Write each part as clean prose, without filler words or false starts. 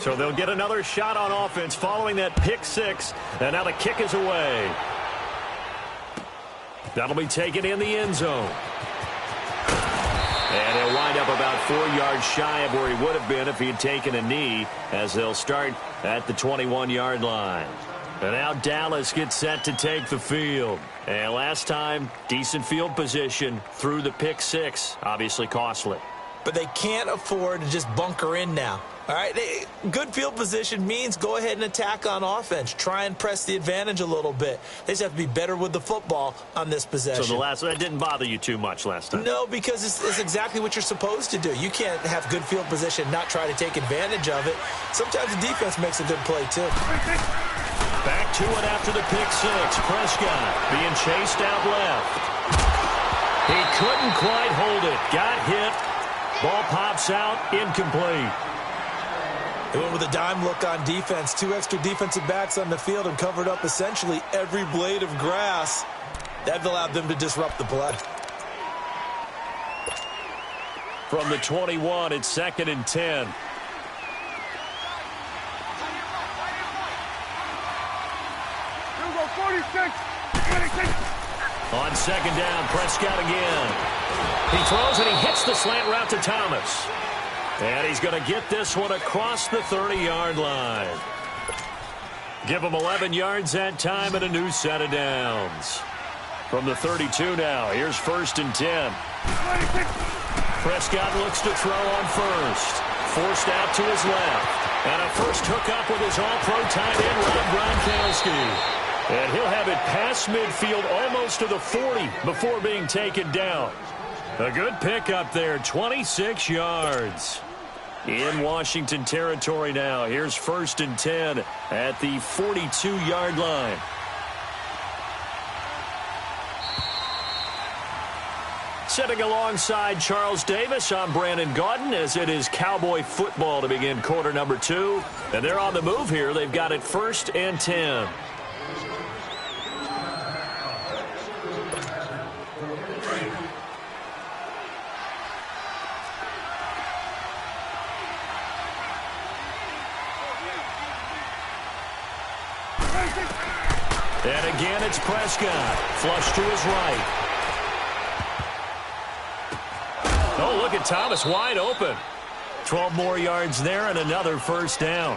So they'll get another shot on offense following that pick six. And now the kick is away. That'll be taken in the end zone. And he'll wind up about 4 yards shy of where he would have been if he had taken a knee, as they'll start at the 21-yard line. And now Dallas gets set to take the field. And last time, decent field position through the pick six. Obviously costly. But they can't afford to just bunker in now. All right, good field position means go ahead and attack on offense. Try and press the advantage a little bit. They just have to be better with the football on this possession. So that didn't bother you too much last time? No, because it's exactly what you're supposed to do. You can't have good field position and not try to take advantage of it. Sometimes the defense makes a good play, too. Back to it after the pick six. Prescott being chased out left. He couldn't quite hold it. Got hit. Ball pops out. Incomplete. They went with a dime look on defense. 2 extra defensive backs on the field and covered up essentially every blade of grass. That allowed them to disrupt the play. From the 21, it's 2nd and 10. On 2nd down, Prescott again. He throws and he hits the slant route to Thomas. And he's going to get this one across the 30-yard line. Give him 11 yards that time and a new set of downs. From the 32 now, here's 1st and 10. Prescott looks to throw on first. Forced out to his left. And a first hookup with his all-pro tight end, Rob Gronkowski. And he'll have it past midfield almost to the 40 before being taken down. A good pickup there, 26 yards. In Washington territory now. Here's 1st and 10 at the 42-yard line. Sitting alongside Charles Davis, I'm Brandon Gaudin, as it is Cowboy football to begin quarter number 2. And they're on the move here. They've got it 1st and 10. And again, it's Prescott. Flush to his right. Oh, look at Thomas wide open. 12 more yards there and another 1st down.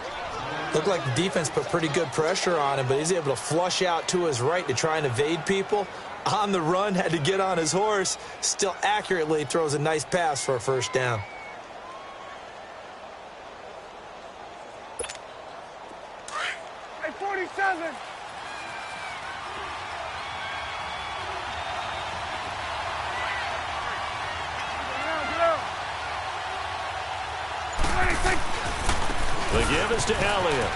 Looked like the defense put pretty good pressure on him, but he's able to flush out to his right to try and evade people. On the run, had to get on his horse. Still accurately throws a nice pass for a 1st down. Hey, 47. The give is to Elliott.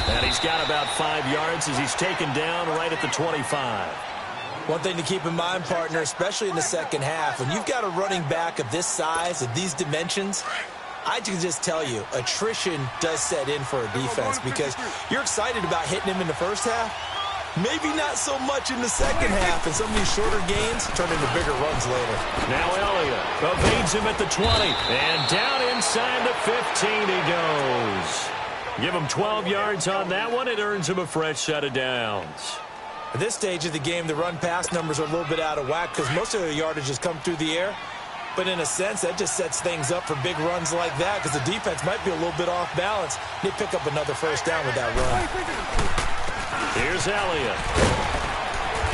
And he's got about 5 yards as he's taken down right at the 25. One thing to keep in mind, partner, especially in the second half, when you've got a running back of this size, of these dimensions, I can just tell you, attrition does set in for a defense because you're excited about hitting him in the first half. Maybe not so much in the second half, and some of these shorter gains turn into bigger runs later. Now Elliott evades him at the 20, and down inside the 15 he goes. Give him 12 yards on that one. It earns him a fresh set of downs. At this stage of the game, the run-pass numbers are a little bit out of whack because most of the yardage has come through the air. But in a sense, that just sets things up for big runs like that because the defense might be a little bit off balance. They pick up another 1st down with that run. Here's Elliott.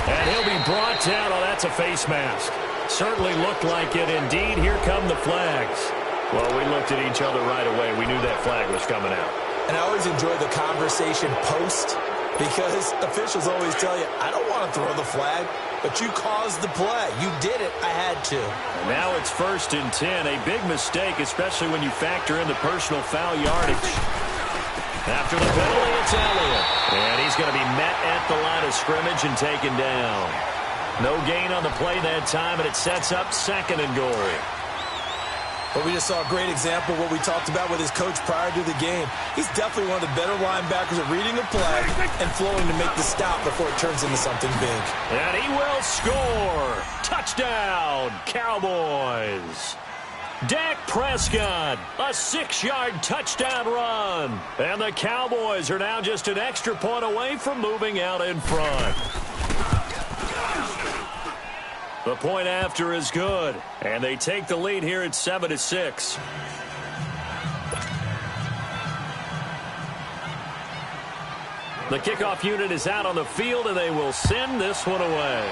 And he'll be brought down. Oh, that's a face mask. Certainly looked like it. Indeed, here come the flags. Well, we looked at each other right away. We knew that flag was coming out. And I always enjoy the conversation post because officials always tell you, I don't want to throw the flag, but you caused the play. You did it. I had to. And now it's 1st and 10. A big mistake, especially when you factor in the personal foul yardage. After the penalty, it's Elliott. And he's going to be met at the line of scrimmage and taken down. No gain on the play that time, and it sets up 2nd and goal. But we just saw a great example of what we talked about with his coach prior to the game. He's definitely one of the better linebackers at reading a play and flowing to make the stop before it turns into something big. And he will score. Touchdown, Cowboys. Dak Prescott, a 6-yard touchdown run. And the Cowboys are now just an extra point away from moving out in front. The point after is good, and they take the lead here at 7-6. The kickoff unit is out on the field, and they will send this one away.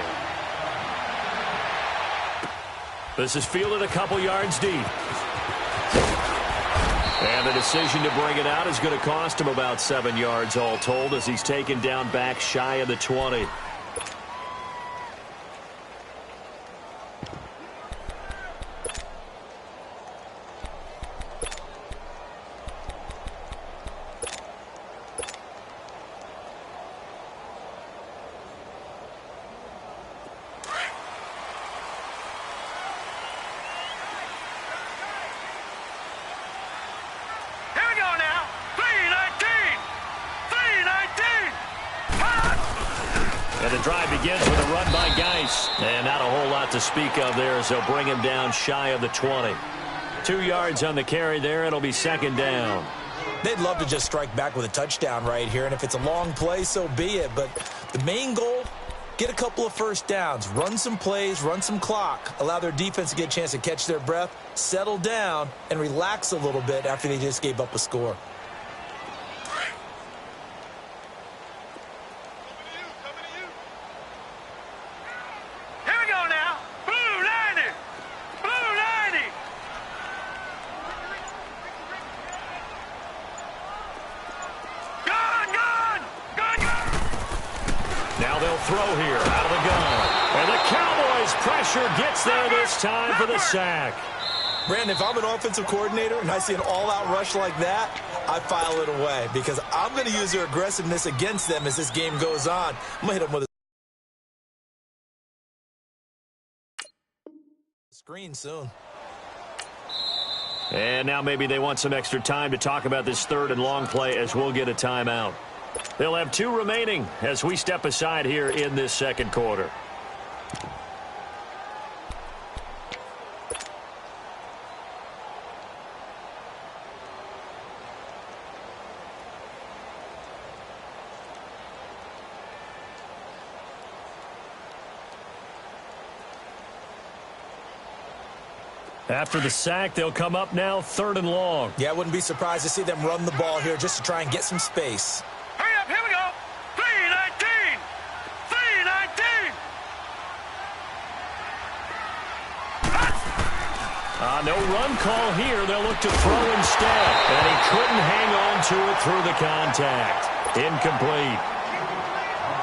This is fielded a couple yards deep. And the decision to bring it out is going to cost him about 7 yards all told as he's taken down back shy of the 20. And not a whole lot to speak of there as they'll bring him down shy of the 20. 2 yards on the carry there. It'll be second down. They'd love to just strike back with a touchdown right here, and if it's a long play, so be it. But the main goal, get a couple of first downs, run some plays, run some clock, allow their defense to get a chance to catch their breath, settle down, and relax a little bit after they just gave up a score. Throw here out of the gun. And the Cowboys pressure gets there this time for the sack. Brandon, if I'm an offensive coordinator and I see an all-out rush like that, I file it away because I'm going to use their aggressiveness against them as this game goes on. I'm going to hit them with a screen soon. And now maybe they want some extra time to talk about this third and long play as we'll get a timeout. They'll have 2 remaining as we step aside here in this second quarter. After the sack, they'll come up now third and long. Yeah, I wouldn't be surprised to see them run the ball here just to try and get some space. Here we go. 3-19. 3-19. No run call here. They'll look to throw instead. And he couldn't hang on to it through the contact. Incomplete.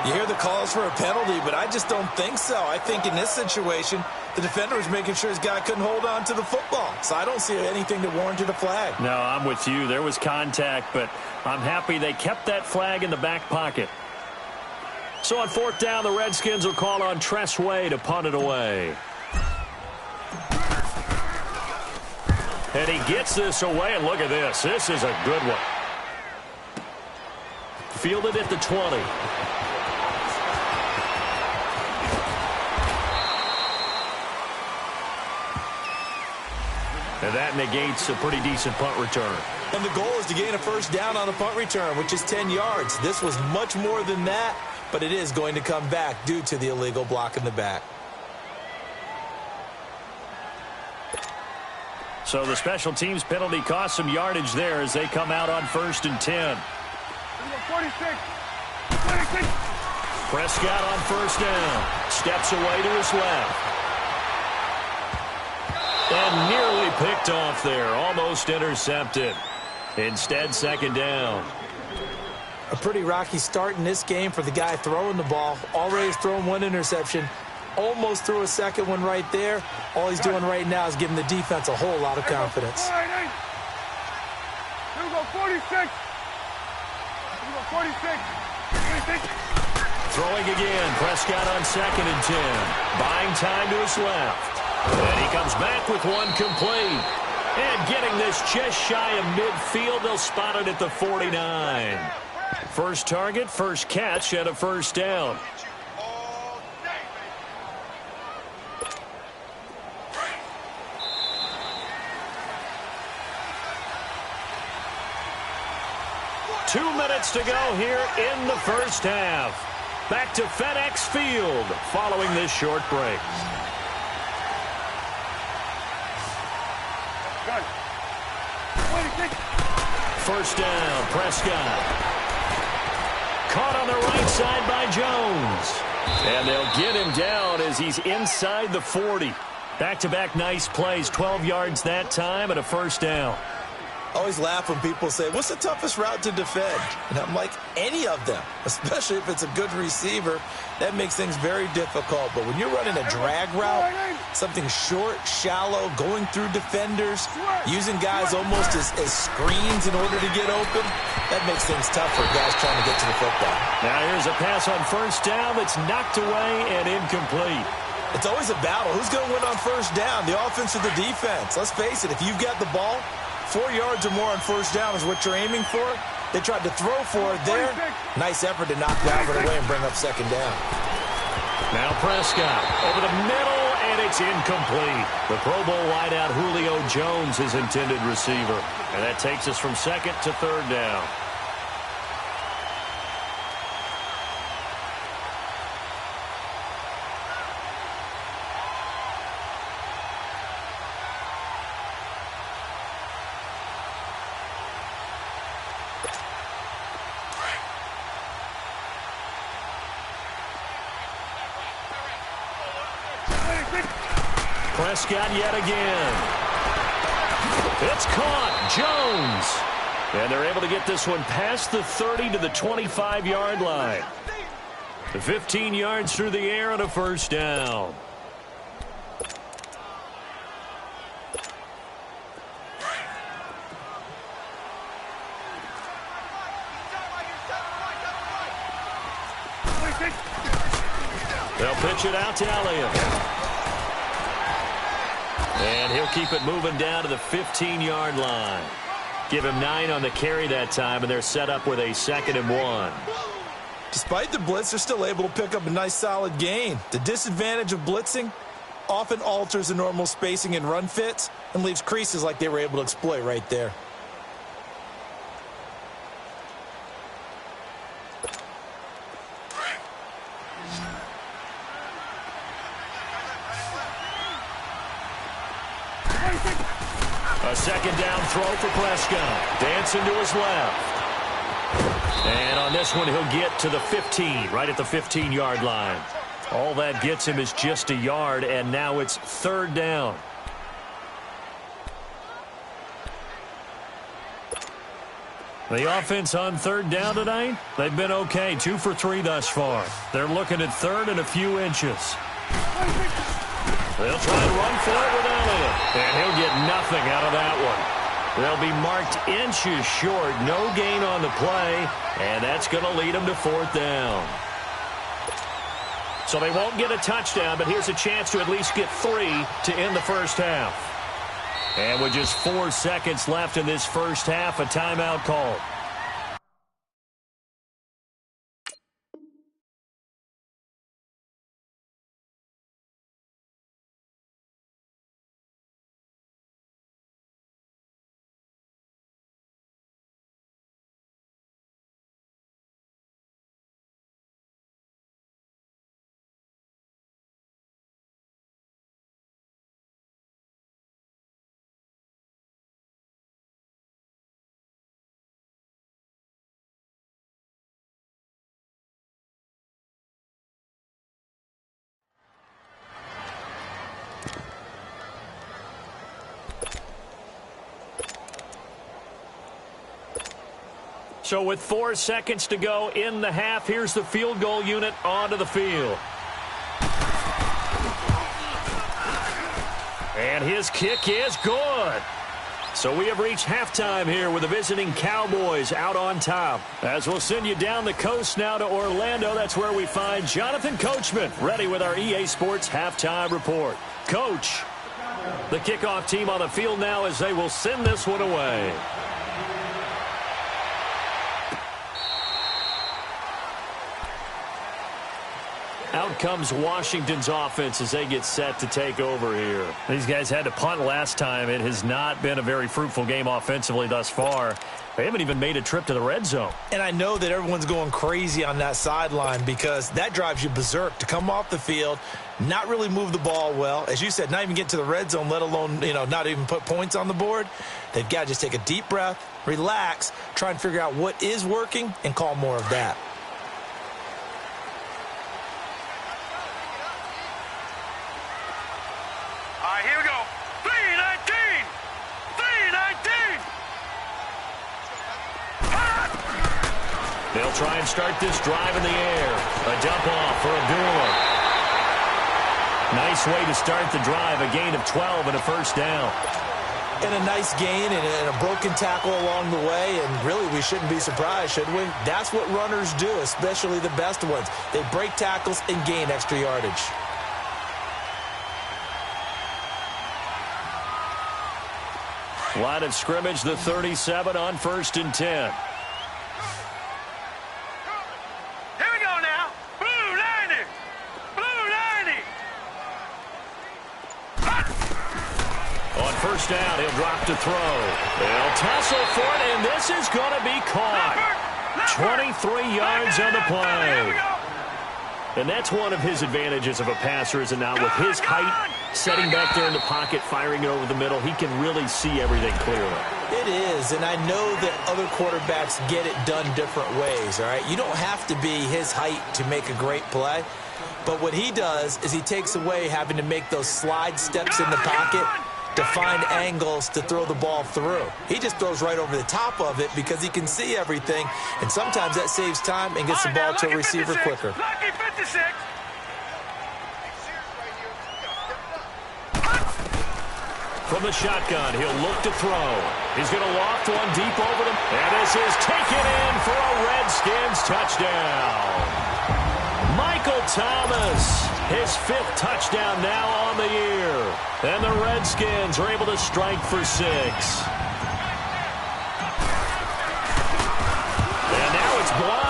You hear the calls for a penalty, but I just don't think so. I think in this situation, the defender was making sure his guy couldn't hold on to the football. So I don't see anything that warranted a flag. No, I'm with you. There was contact, but I'm happy they kept that flag in the back pocket. So on fourth down, the Redskins will call on Tress Way to punt it away. And he gets this away, and look at this. This is a good one. Fielded at the 20. And that negates a pretty decent punt return. And the goal is to gain a first down on a punt return, which is 10 yards. This was much more than that, but it is going to come back due to the illegal block in the back. So the special teams penalty cost some yardage there as they come out on 1st and 10. 46. 46. Prescott on first down. Steps away to his left. And nearly picked off there. Almost intercepted. Instead, second down. A pretty rocky start in this game for the guy throwing the ball. Already has thrown one interception. Almost threw a second one right there. All he's doing right now is giving the defense a whole lot of confidence. Here we go, 46. Here we go, 46. 46. Throwing again. Prescott on 2nd and 10. Buying time to his left. And he comes back with one complete. And getting this just shy of midfield, they'll spot it at the 49. First target, first catch, and a first down. 2 minutes to go here in the first half. Back to FedEx Field following this short break. First down, Prescott. Caught on the right side by Jones. And they'll get him down as he's inside the 40. Back-to-back nice plays, 12 yards that time and a first down. Always laugh when people say, what's the toughest route to defend? And I'm like, any of them, especially if it's a good receiver. That makes things very difficult. But when you're running a drag route, something short, shallow, going through defenders, using guys almost as screens in order to get open, that makes things tough for guys trying to get to the football. Now here's a pass on first down that's knocked away and incomplete. It's always a battle. Who's going to win on first down, the offense or the defense? Let's face it, if you've got the ball, 4 yards or more on first down is what you're aiming for. They tried to throw for it there. Nice effort to knock Dalvin away and bring up second down. Now Prescott over the middle, and it's incomplete. The Pro Bowl wideout Julio Jones, his intended receiver. And that takes us from second to third down. Prescott yet again. It's caught. Jones. And they're able to get this one past the 30 to the 25-yard line. The 15 yards through the air and a first down. They'll pitch it out to Elliott. And he'll keep it moving down to the 15-yard line. Give him 9 on the carry that time, and they're set up with a 2nd and 1. Despite the blitz, they're still able to pick up a nice solid gain. The disadvantage of blitzing often alters the normal spacing and run fits and leaves creases like they were able to exploit right there. A second down throw for Prescott. Dancing to his left. And on this one, he'll get to the 15, right at the 15-yard line. All that gets him is just a yard, and now it's third down. The offense on third down tonight, they've been okay. 2 for 3 thus far. They're looking at third and a few inches. They'll try and run for it with Elliott. And he'll get nothing out of that one. They'll be marked inches short. No gain on the play. And that's going to lead them to fourth down. So they won't get a touchdown, but here's a chance to at least get 3 to end the first half. And with just 4 seconds left in this first half, a timeout called. So with 4 seconds to go in the half, here's the field goal unit onto the field. And his kick is good. So we have reached halftime here with the visiting Cowboys out on top. As we'll send you down the coast now to Orlando, that's where we find Jonathan Coachman ready with our EA Sports halftime report. Coach, the kickoff team on the field now as they will send this one away. Out comes Washington's offense as they get set to take over here. These guys had to punt last time. It has not been a very fruitful game offensively thus far. They haven't even made a trip to the red zone. And I know that everyone's going crazy on that sideline because that drives you berserk to come off the field, not really move the ball well. As you said, not even get to the red zone, let alone, not even put points on the board. They've got to just take a deep breath, relax, try and figure out what is working, and call more of that. All right, here we go. 319! 319! They'll try and start this drive in the air. A dump off for Abdullah. Nice way to start the drive. A gain of 12 and a first down. And a nice gain and a broken tackle along the way. And really, we shouldn't be surprised, should we? That's what runners do, especially the best ones. They break tackles and gain extra yardage. Line of scrimmage, the 37 on 1st and 10. First down, he'll drop to throw. They'll tussle for it, and this is going to be caught. 23 yards on the play. And that's one of his advantages of a passer, is it not? With his height, setting back there in the pocket, firing it over the middle, he can really see everything clearly. It is, and I know that other quarterbacks get it done different ways, all right? You don't have to be his height to make a great play. But what he does is he takes away having to make those slide steps in the pocket to find angles to throw the ball through. He just throws right over the top of it because he can see everything, and sometimes that saves time and gets the ball to a receiver quicker. Lucky 56. From the shotgun, he'll look to throw. He's going to loft one deep over them, and this is taken in for a Redskins touchdown. Michael Thomas, his 5th touchdown now on the year. And the Redskins are able to strike for 6. And now it's blocked.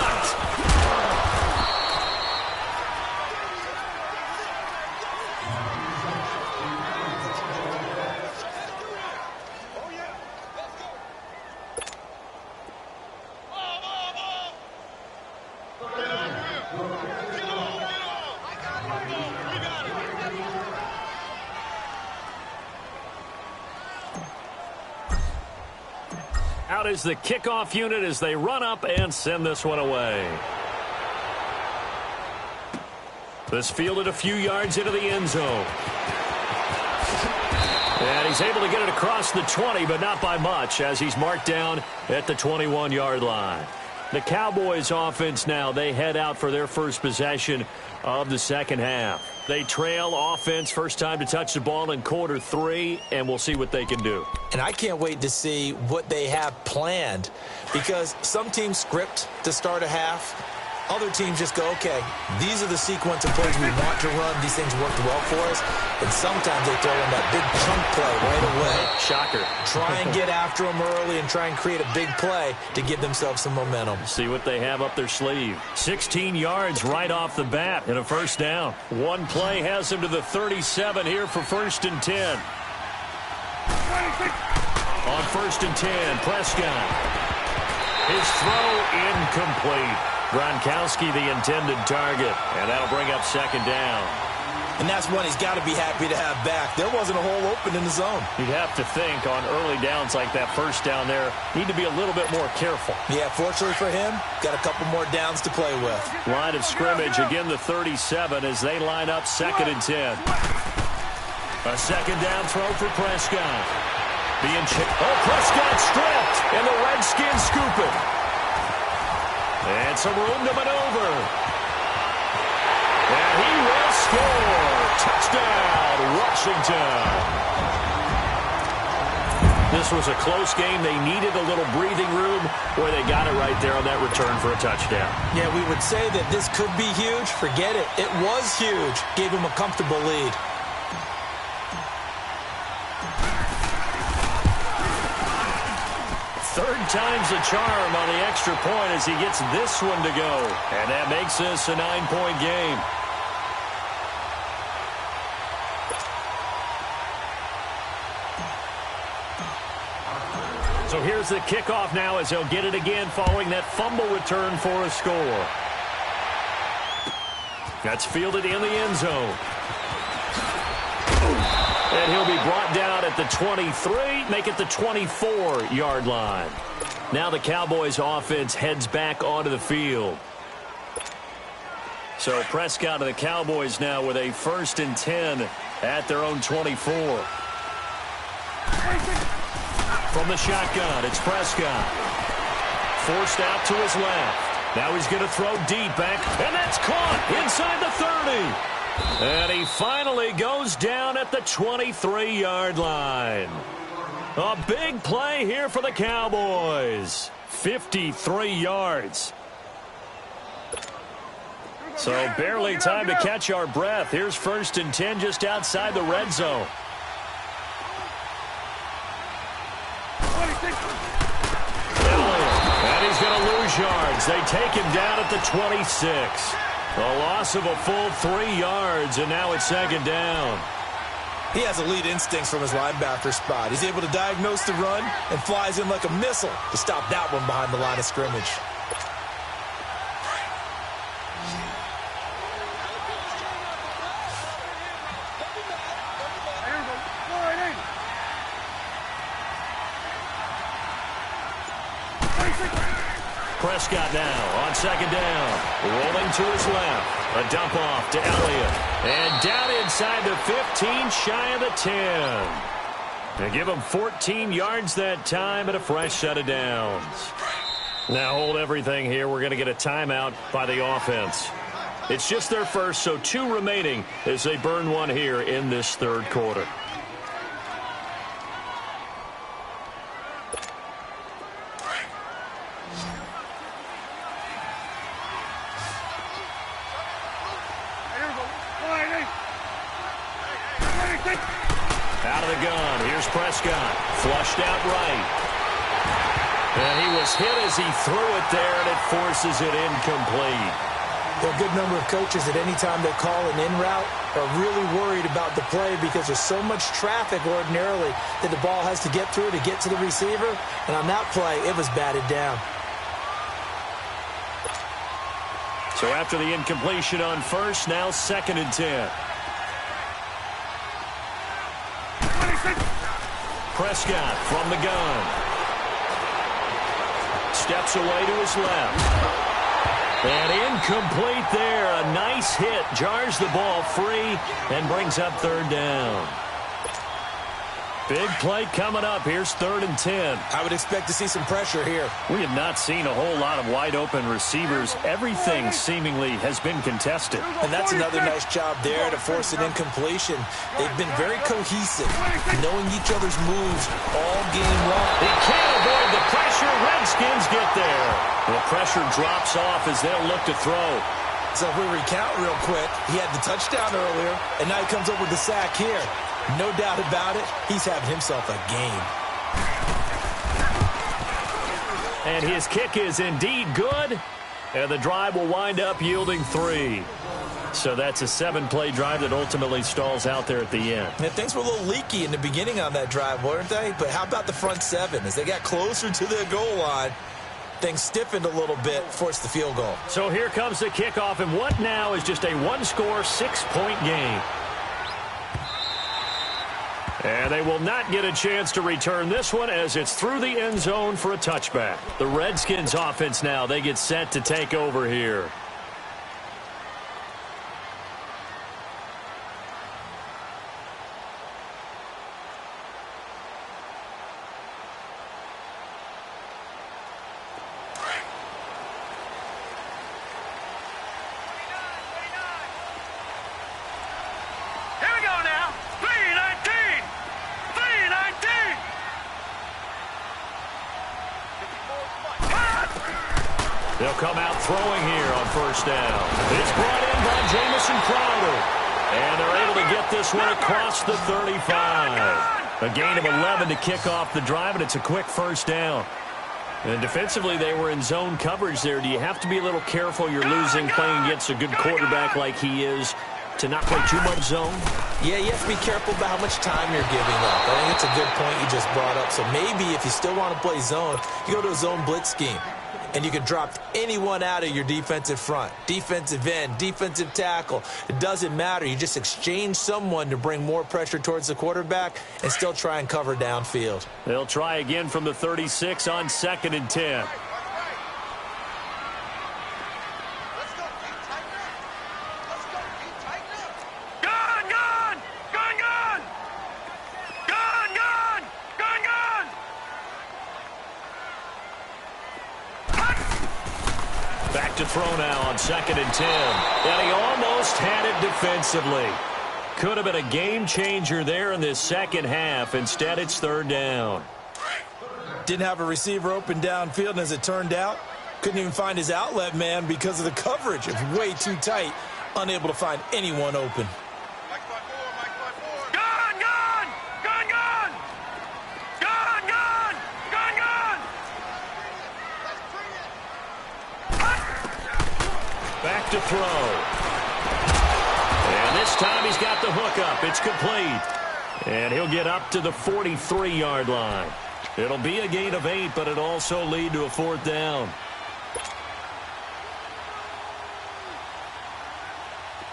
Out is the kickoff unit as they run up and send this one away. This fielded a few yards into the end zone. And he's able to get it across the 20, but not by much, as he's marked down at the 21-yard line. The Cowboys offense now, they head out for their first possession of the second half. They trail offense, first time to touch the ball in quarter 3, and we'll see what they can do. And I can't wait to see what they have planned, because some teams script to start a half. Other teams just go, okay, these are the sequence of plays we want to run. These things worked well for us. And sometimes they throw in that big chunk play right away. Shocker. Try and get after them early and try and create a big play to give themselves some momentum. See what they have up their sleeve. 16 yards right off the bat and a first down. One play has him to the 37 here for 1st and 10. On 1st and 10, Prescott. His throw incomplete. Gronkowski the intended target, and that'll bring up second down. And that's one he's got to be happy to have back. There wasn't a hole open in the zone. You'd have to think on early downs like that first down there, need to be a little bit more careful. Yeah, fortunately for him, got a couple more downs to play with. Line of scrimmage, again the 37 as they line up 2nd and 10. A second down throw for Prescott. Prescott stripped, and the Redskins scoop it. And some room to maneuver. And he will score. Touchdown, Washington. This was a close game. They needed a little breathing room. Boy, they got it right there on that return for a touchdown. Yeah, we would say that this could be huge. Forget it. It was huge. Gave him a comfortable lead. Third time's the charm on the extra point as he gets this one to go. And that makes this a 9-point game. So here's the kickoff now as they'll get it again following that fumble return for a score. That's fielded in the end zone. And he'll be brought down at the 23, make it the 24-yard line. Now the Cowboys offense heads back onto the field. So Prescott of the Cowboys now with a 1st and 10 at their own 24. From the shotgun, it's Prescott. Forced out to his left. Now he's going to throw deep back, and that's caught inside the 30. And he finally goes down at the 23-yard line. A big play here for the Cowboys. 53 yards. So barely time to catch our breath. Here's 1st and 10 just outside the red zone. And he's going to lose yards. They take him down at the 26. A loss of a full 3 yards, and now it's 2nd down. He has elite instincts from his linebacker spot. He's able to diagnose the run and flies in like a missile to stop that one behind the line of scrimmage. Prescott now on 2nd down. Rolling to his left. A dump off to Elliott. And down inside the 15, shy of the 10. They give him 14 yards that time and a fresh set of downs. Now hold everything here. We're going to get a timeout by the offense. It's just their first, so 2 remaining as they burn one here in this 3rd quarter. Out of the gun. Here's Prescott. Flushed out right. And he was hit as he threw it there, and it forces it incomplete. There are a good number of coaches at any time they call an in route are really worried about the play because there's so much traffic ordinarily that the ball has to get through to get to the receiver. And on that play, it was batted down. So after the incompletion on 1st, now 2nd and 10. Prescott from the gun. Steps away to his left. And incomplete there. A nice hit. Jars the ball free and brings up 3rd down. Big play coming up. Here's 3rd and 10. I would expect to see some pressure here. We have not seen a whole lot of wide open receivers. Everything seemingly has been contested. And that's another nice job there to force an incompletion. They've been very cohesive, knowing each other's moves all game long. He can't avoid the pressure. Redskins get there. The pressure drops off as they'll look to throw. So if we recount real quick, he had the touchdown earlier, and now he comes up with the sack here. No doubt about it, he's having himself a game. And his kick is indeed good. And the drive will wind up yielding 3. So that's a 7-play drive that ultimately stalls out there at the end. And things were a little leaky in the beginning on that drive, weren't they? But how about the front 7? As they got closer to the goal line, things stiffened a little bit, forced the field goal. So here comes the kickoff, and what now is just a 1-score, 6-point game. And they will not get a chance to return this one as it's through the end zone for a touchback. The Redskins offense now, they get set to take over here. They'll come out throwing here on 1st down. It's brought in by Jamison Crowder. And they're able to get this one across the 35. A gain of 11 to kick off the drive, and it's a quick 1st down. And defensively, they were in zone coverage there. Do you have to be a little careful? You're losing playing against a good quarterback like he is to not play too much zone? Yeah, you have to be careful about how much time you're giving up. I think it's a good point you just brought up. So maybe if you still want to play zone, you go to a zone blitz scheme. And you can drop anyone out of your defensive front. Defensive end, defensive tackle. It doesn't matter. You just exchange someone to bring more pressure towards the quarterback and still try and cover downfield. They'll try again from the 36 on 2nd and 10. Back to throw now on 2nd and 10. And he almost had it defensively. Could have been a game changer there in this second half. Instead, it's 3rd down. Didn't have a receiver open downfield, and as it turned out, couldn't even find his outlet man because of the coverage. It was way too tight, unable to find anyone open. Back to throw. And this time he's got the hook up. It's complete. And he'll get up to the 43-yard line. It'll be a gain of 8, but it'll also lead to a 4th down.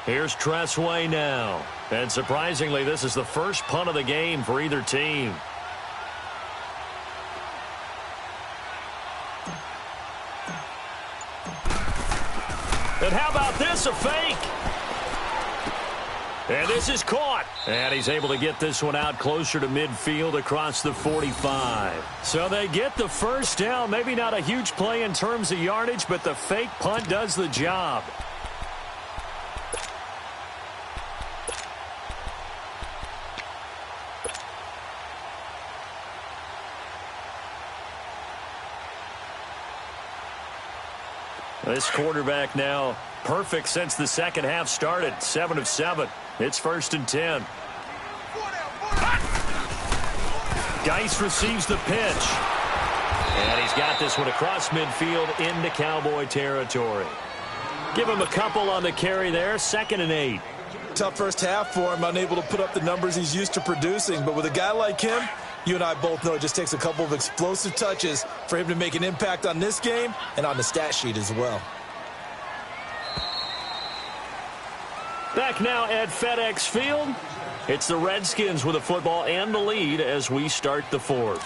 Here's Tressway now. And surprisingly, this is the first punt of the game for either team. And how about this, a fake? And this is caught. And he's able to get this one out closer to midfield across the 45. So they get the first down. Maybe not a huge play in terms of yardage, but the fake punt does the job. This quarterback now perfect since the second half started. 7 of 7. It's 1st and 10. Geis receives the pitch. And he's got this one across midfield into Cowboy territory. Give him a couple on the carry there. 2nd and 8. Tough first half for him, unable to put up the numbers he's used to producing. But with a guy like him, you and I both know it just takes a couple of explosive touches for him to make an impact on this game and on the stat sheet as well. Back now at FedEx Field. It's the Redskins with the football and the lead as we start the 4th.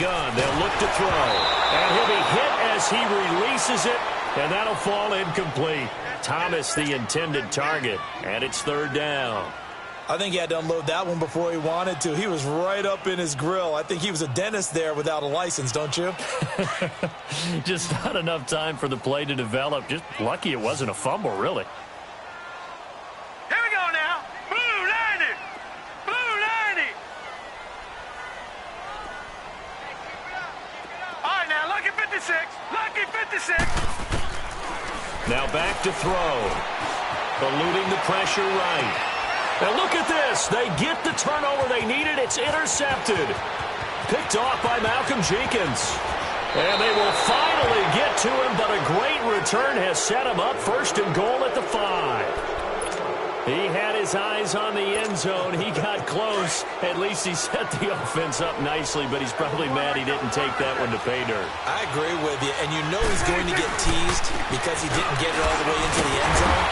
Gun. They'll look to throw. And he'll be hit as he releases it. And that'll fall incomplete. Thomas the intended target. And it's 3rd down. I think he had to unload that one before he wanted to. He was right up in his grill. I think he was a dentist there without a license, don't you? Just not enough time for the play to develop. Just lucky it wasn't a fumble, really. Now back to throw. Eluding the pressure right. And look at this. They get the turnover they needed. It's intercepted. Picked off by Malcolm Jenkins. And they will finally get to him, but a great return has set him up. 1st and goal at the 5. He had his eyes on the end zone. He got close. At least he set the offense up nicely, but he's probably mad he didn't take that one to pay dirt. I agree with you, and you know he's going to get teased because he didn't get it all the way into the end zone.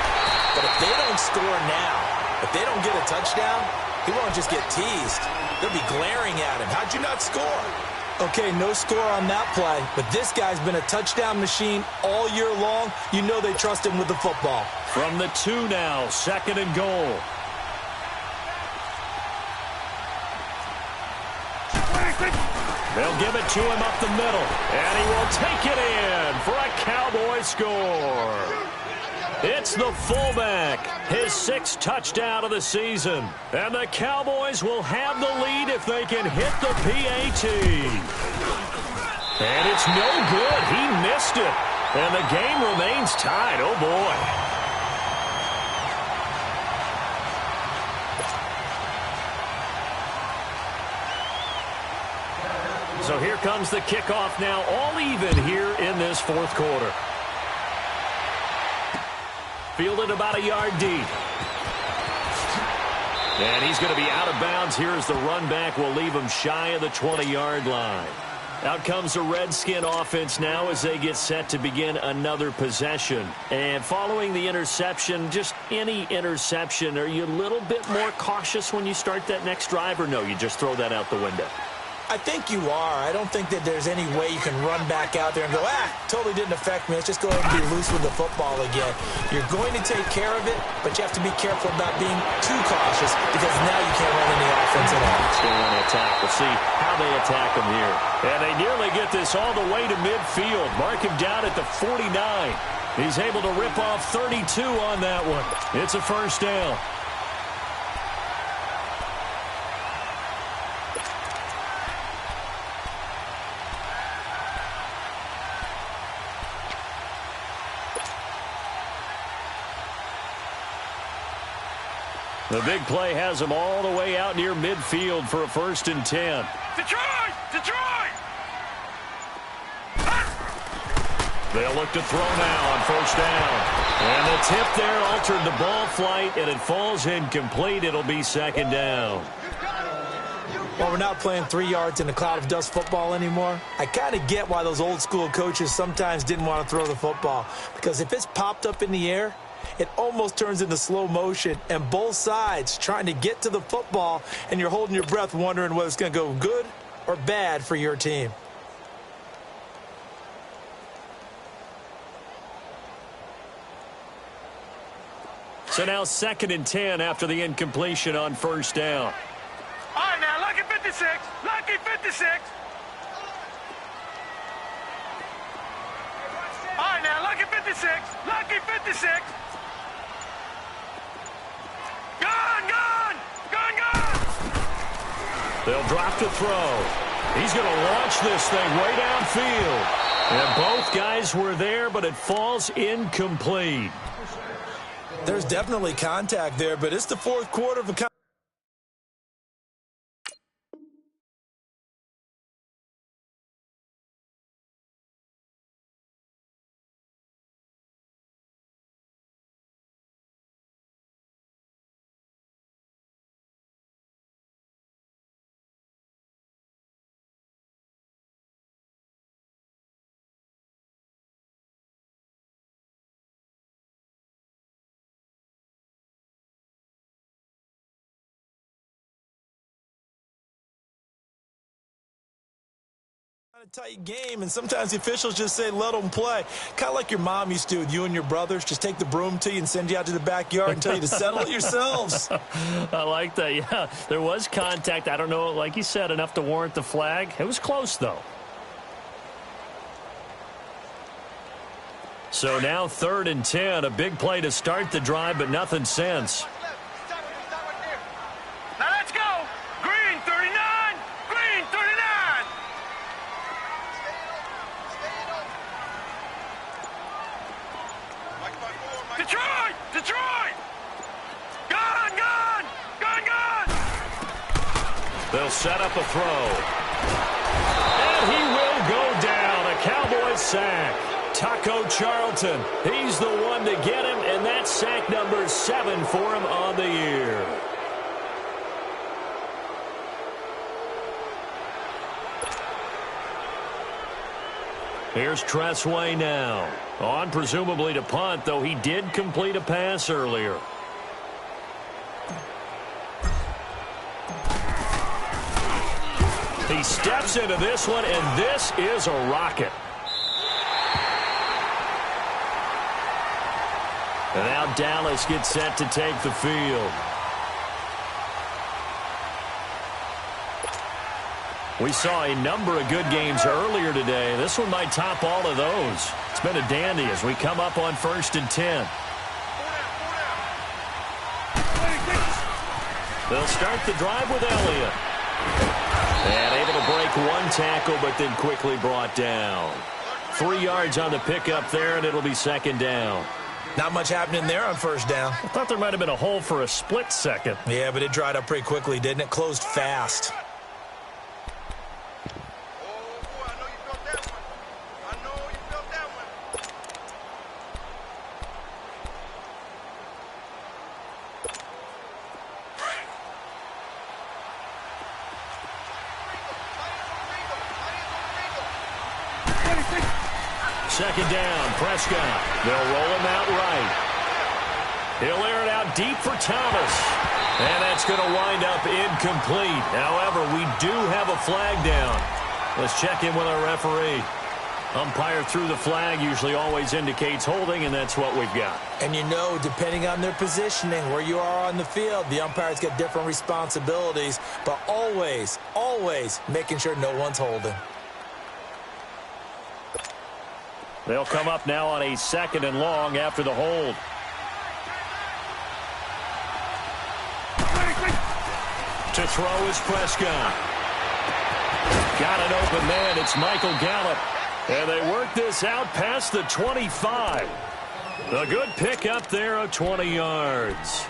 But if they don't score now, if they don't get a touchdown, he won't just get teased. They'll be glaring at him. How'd you not score? Okay, no score on that play, but this guy's been a touchdown machine all year long. You know they trust him with the football. From the 2 now, 2nd and goal. They'll give it to him up the middle, and he will take it in for a Cowboy score. It's the fullback, his 6th touchdown of the season. And the Cowboys will have the lead if they can hit the PAT. And it's no good. He missed it. And the game remains tied. Oh, boy. So here comes the kickoff now, all even here in this 4th quarter. Fielded about a yard deep. And he's going to be out of bounds here as the run back will leave him shy of the 20-yard line. Out comes the Redskin offense now as they get set to begin another possession. And following the interception, just any interception, are you a little bit more cautious when you start that next drive, or no, you just throw that out the window? I think you are. I don't think that there's any way you can run back out there and go, totally didn't affect me. Let's just go ahead and be loose with the football again. You're going to take care of it, but you have to be careful about being too cautious because now you can't run any offense at all. Stay on attack. We'll see how they attack him here. And they nearly get this all the way to midfield. Mark him down at the 49. He's able to rip off 32 on that one. It's a first down. The big play has him all the way out near midfield for a 1st and 10. Detroit! Detroit! They'll look to throw now on 1st down. And the tip there altered the ball flight, and it falls incomplete. It'll be 2nd down. Well, we're not playing 3 yards in a cloud of dust football anymore. I kind of get why those old school coaches sometimes didn't want to throw the football. Because if it's popped up in the air, it almost turns into slow motion, and both sides trying to get to the football, and you're holding your breath wondering whether it's going to go good or bad for your team. So now 2nd and 10 after the incompletion on 1st down. All right, now, lucky 56. Lucky 56. All right, now, lucky 56. Lucky 56. They'll drop to throw. He's going to launch this thing way downfield. And both guys were there, but it falls incomplete. There's definitely contact there, but it's the 4th quarter of a tight game, and sometimes the officials just say let them play. Kind of like your mom used to do with you and your brothers. Just take the broom to you and send you out to the backyard and tell you to settle it yourselves. I like that. Yeah, there was contact. I don't know, like you said, enough to warrant the flag. It was close, though. So now 3rd and 10, a big play to start the drive, but nothing since. Now let's go. Green 39. Green 39. Detroit! Detroit! Gone! Gone! Gone! Gone! They'll set up a throw. And he will go down. A Cowboys sack. Taco Charlton, he's the one to get him, and that's sack number 7 for him on the year. Here's Tressway now. On presumably to punt, though he did complete a pass earlier. He steps into this one, and this is a rocket. And now Dallas gets set to take the field. We saw a number of good games earlier today. This one might top all of those. It's been a dandy as we come up on 1st and 10. They'll start the drive with Elliott. And able to break one tackle, but then quickly brought down. 3 yards on the pickup there, and it'll be 2nd down. Not much happening there on 1st down. I thought there might have been a hole for a split second. Yeah, but it dried up pretty quickly, didn't it? Closed fast. Second down, Prescott. They'll roll him out right. He'll air it out deep for Thomas. And that's going to wind up incomplete. However, we do have a flag down. Let's check in with our referee. Umpire threw the flag, usually always indicates holding, and that's what we've got. And you know, depending on their positioning, where you are on the field, the umpires get different responsibilities, but always, always making sure no one's holding. They'll come up now on a 2nd and long after the hold. To throw is Prescott. Got an open man. It's Michael Gallup. And they work this out past the 25. A good pick up there of 20 yards.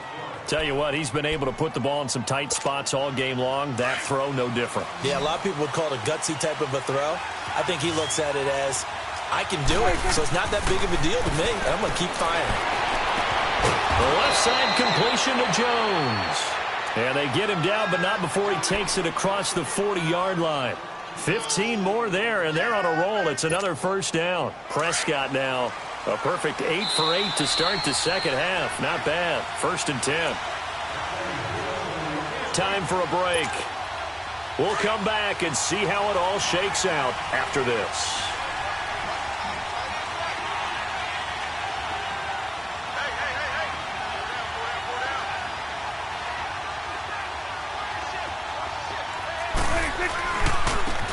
Tell you what, he's been able to put the ball in some tight spots all game long. That throw, no different. Yeah, a lot of people would call it a gutsy type of a throw. I think he looks at it as, I can do it, so it's not that big of a deal to me, and I'm going to keep firing. The left side completion to Jones. And they get him down, but not before he takes it across the 40-yard line. 15 more there, and they're on a roll. It's another 1st down. Prescott now, a perfect 8 for 8 to start the 2nd half. Not bad. 1st and 10. Time for a break. We'll come back and see how it all shakes out after this.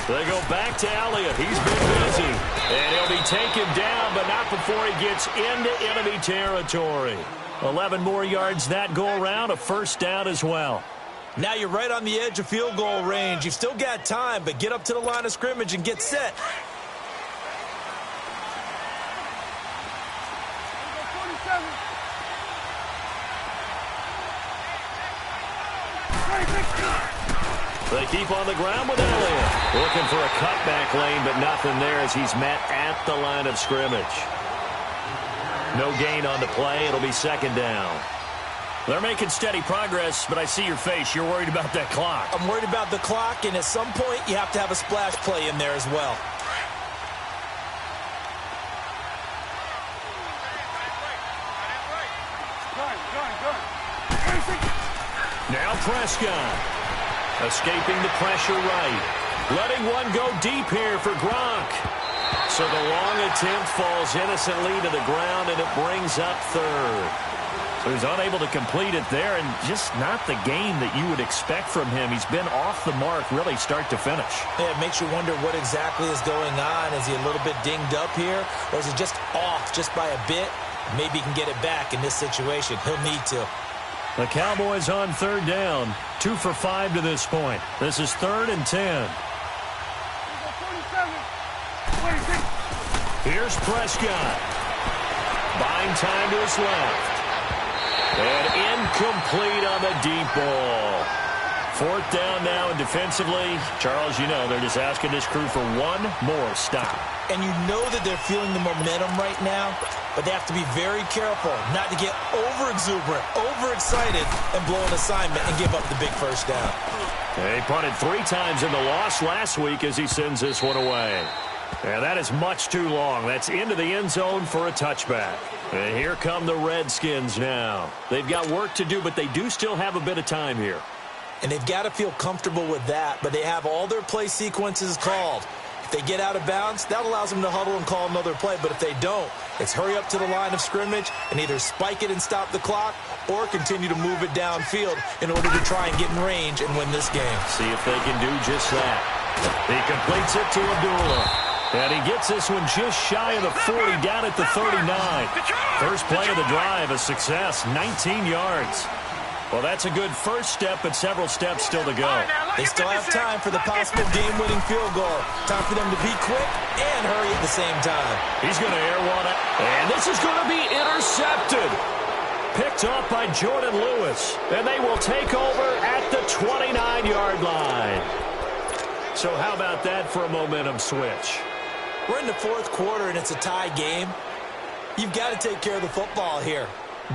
They go back to Elliott. He's been busy. And he'll be taken down, but not before he gets into enemy territory. 11 more yards that go around, a 1st down as well. Now you're right on the edge of field goal range. You've still got time, but get up to the line of scrimmage and get set. They keep on the ground with Elliott. Looking for a cutback lane, but nothing there as he's met at the line of scrimmage. No gain on the play. It'll be 2nd down. They're making steady progress, but I see your face. You're worried about that clock. I'm worried about the clock, and at some point, you have to have a splash play in there as well. Now Prescott. Escaping the pressure right. Letting one go deep here for Gronk. So the long attempt falls innocently to the ground, and it brings up 3rd. So he's unable to complete it there, and just not the game that you would expect from him. He's been off the mark really start to finish. Yeah, it makes you wonder what exactly is going on. Is he a little bit dinged up here, or is he just off just by a bit? Maybe he can get it back in this situation. He'll need to. The Cowboys on 3rd down. 2 for 5 to this point. This is 3rd and 10. Here's Prescott. Buying time to his left. And incomplete on the deep ball. 4th down now, and defensively, Charles, you know, they're just asking this crew for one more stop. And you know that they're feeling the momentum right now, but they have to be very careful not to get over-exuberant, overexcited, and blow an assignment and give up the big 1st down. He punted 3 times in the loss last week as he sends this one away. And that is much too long. That's into the end zone for a touchback. And here come the Redskins now. They've got work to do, but they do still have a bit of time here. And they've got to feel comfortable with that, but they have all their play sequences called. If they get out of bounds, that allows them to huddle and call another play. But if they don't, it's hurry up to the line of scrimmage and either spike it and stop the clock or continue to move it downfield in order to try and get in range and win this game. See if they can do just that. He completes it to Abdullah. And he gets this one just shy of the 40, down at the 39. First play of the drive, a success, 19 yards. Well, that's a good first step, but several steps still to go. They still have time for the possible game-winning field goal. Time for them to be quick and hurry at the same time. He's going to air one, and this is going to be intercepted. Picked off by Jordan Lewis, and they will take over at the 29-yard line. So how about that for a momentum switch? We're in the fourth quarter, and it's a tie game. You've got to take care of the football here.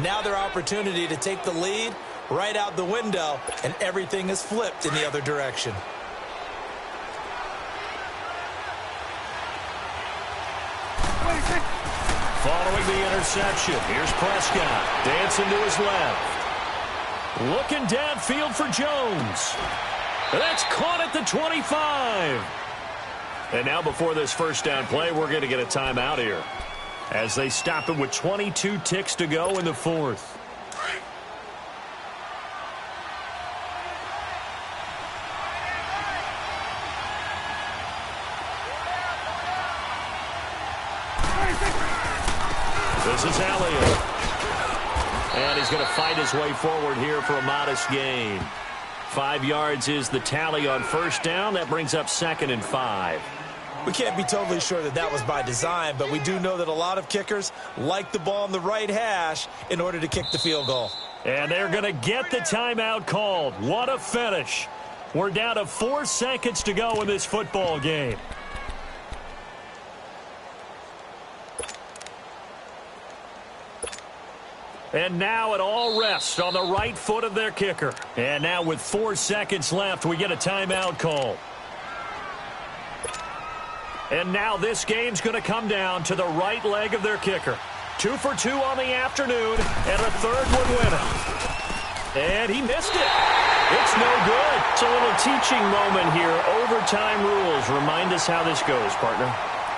Now their opportunity to take the lead right out the window, and everything is flipped in the other direction. Following the interception, here's Prescott, dancing to his left. Looking downfield for Jones. That's caught at the 25. And now before this first down play, we're going to get a timeout here, as they stop it with 22 ticks to go in the fourth. This is Elliott. And he's going to fight his way forward here for a modest gain. 5 yards is the tally on first down. That brings up 2nd and 5. We can't be totally sure that that was by design, but we do know that a lot of kickers like the ball on the right hash in order to kick the field goal. And they're going to get the timeout called. What a finish. We're down to 4 seconds to go in this football game. And now it all rests on the right foot of their kicker. And now with 4 seconds left, we get a timeout call. And now this game's going to come down to the right leg of their kicker. 2 for 2 on the afternoon, and a third would win it. And he missed it. It's no good. It's a little teaching moment here. Overtime rules. Remind us how this goes, partner.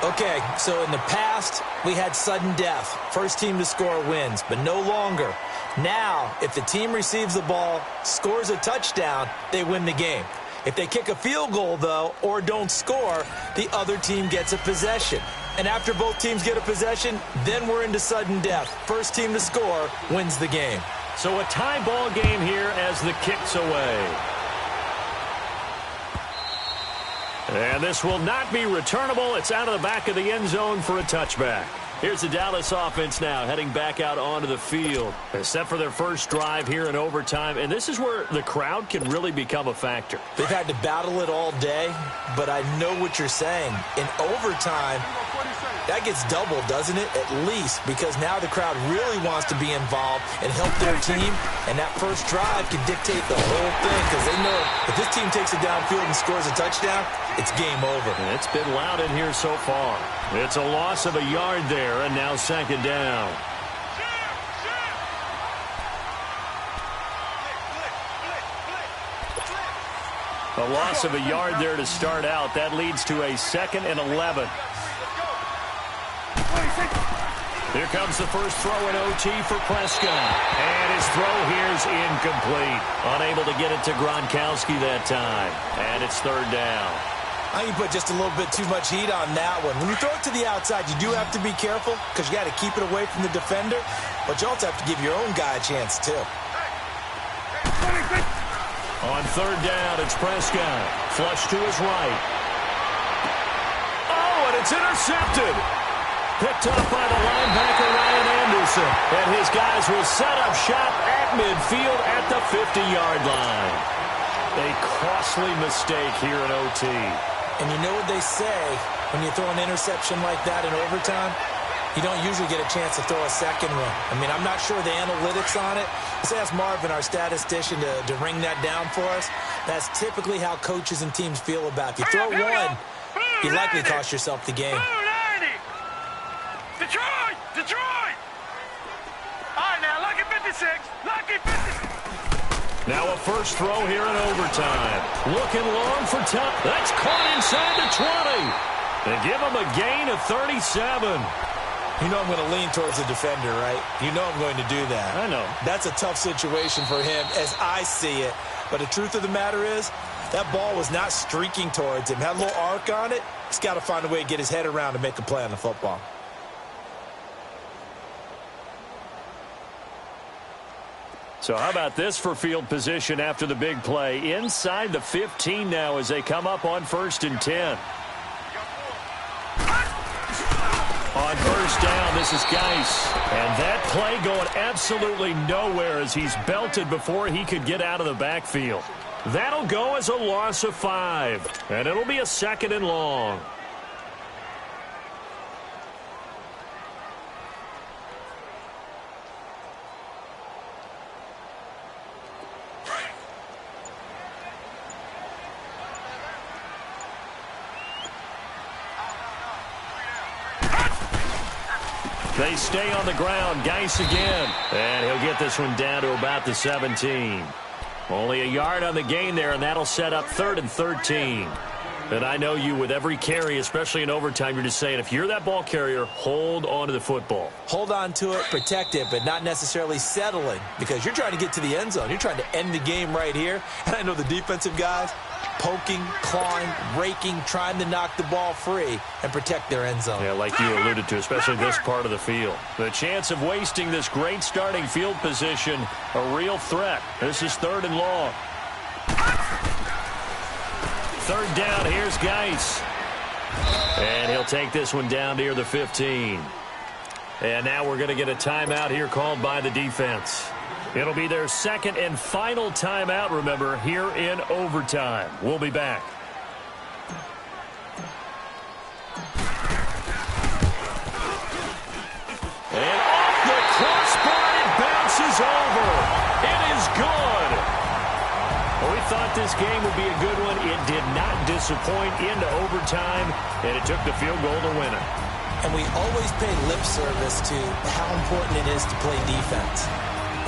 Okay, so in the past, we had sudden death. First team to score wins, but no longer. Now, if the team receives the ball, scores a touchdown, they win the game. If they kick a field goal, though, or don't score, the other team gets a possession. And after both teams get a possession, then we're into sudden death. First team to score wins the game. So a tie ball game here as the kick's away. And this will not be returnable. It's out of the back of the end zone for a touchback. Here's the Dallas offense now heading back out onto the field. They're set for their first drive here in overtime, and this is where the crowd can really become a factor. They've had to battle it all day, but I know what you're saying. In overtime, that gets doubled, doesn't it? At least, because now the crowd really wants to be involved and help their team, and that first drive can dictate the whole thing, because they know if this team takes it downfield and scores a touchdown, it's game over. And it's been loud in here so far. It's a loss of a yard there, and now 2nd down. A loss of a yard there to start out. That leads to a 2nd and 11. Here comes the first throw in OT for Prescott. And his throw here's incomplete. Unable to get it to Gronkowski that time. And it's 3rd down. I think you put just a little bit too much heat on that one. When you throw it to the outside, you do have to be careful because you got to keep it away from the defender, but you also have to give your own guy a chance too. On 3rd down, it's Prescott. Flush to his right. Oh, and it's intercepted. Picked up by the linebacker, Ryan Anderson. And his guys will set up shop at midfield at the 50-yard line. A costly mistake here in OT. And you know what they say, when you throw an interception like that in overtime, you don't usually get a chance to throw a second one. I mean, I'm not sure the analytics on it. Let's ask Marvin, our statistician, to ring that down for us. That's typically how coaches and teams feel about it. If you throw one, you likely cost yourself the game. Detroit! Detroit! All right, now, lucky 56. Lucky 56. Now a first throw here in overtime. Looking long for Tuck. That's caught inside the 20. They give him a gain of 37. You know I'm going to lean towards the defender, right? You know I'm going to do that. I know. That's a tough situation for him as I see it. But the truth of the matter is, That ball was not streaking towards him. Had a little arc on it. He's got to find a way to get his head around and make a play on the football. So how about this for field position after the big play? Inside the 15 now as they come up on 1st and 10. On 1st down, this is Geis. And that play going absolutely nowhere as he's belted before he could get out of the backfield. That'll go as a loss of 5. And it'll be a 2nd and long. They stay on the ground. Geis again. And he'll get this one down to about the 17. Only a yard on the gain there, and that'll set up 3rd and 13. And I know you, with every carry, especially in overtime, you're just saying, if you're that ball carrier, hold on to the football. Hold on to it, protect it, but not necessarily settling, because you're trying to get to the end zone. You're trying to end the game right here. And I know the defensive guys poking, clawing, raking, trying to knock the ball free and protect their end zone. Yeah, like you alluded to, especially this part of the field. The chance of wasting this great starting field position, a real threat. This is 3rd and long. 3rd down, here's Geis. And he'll take this one down near the 15. And now we're going to get a timeout here called by the defense. It'll be their 2nd and final timeout, remember, here in overtime. We'll be back. And off the crossbar, it bounces over. It is good. Well, we thought this game would be a good one. It did not disappoint into overtime, and it took the field goal to win it. And we always pay lip service to how important it is to play defense.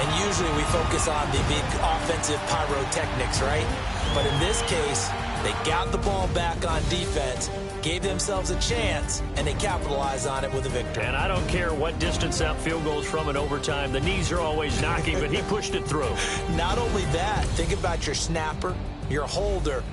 And usually we focus on the big offensive pyrotechnics, right? But in this case, they got the ball back on defense, gave themselves a chance, and they capitalized on it with a victory. And I don't care what distance that field goes from in overtime. The knees are always knocking, but he pushed it through. Not only that, think about your snapper, your holder,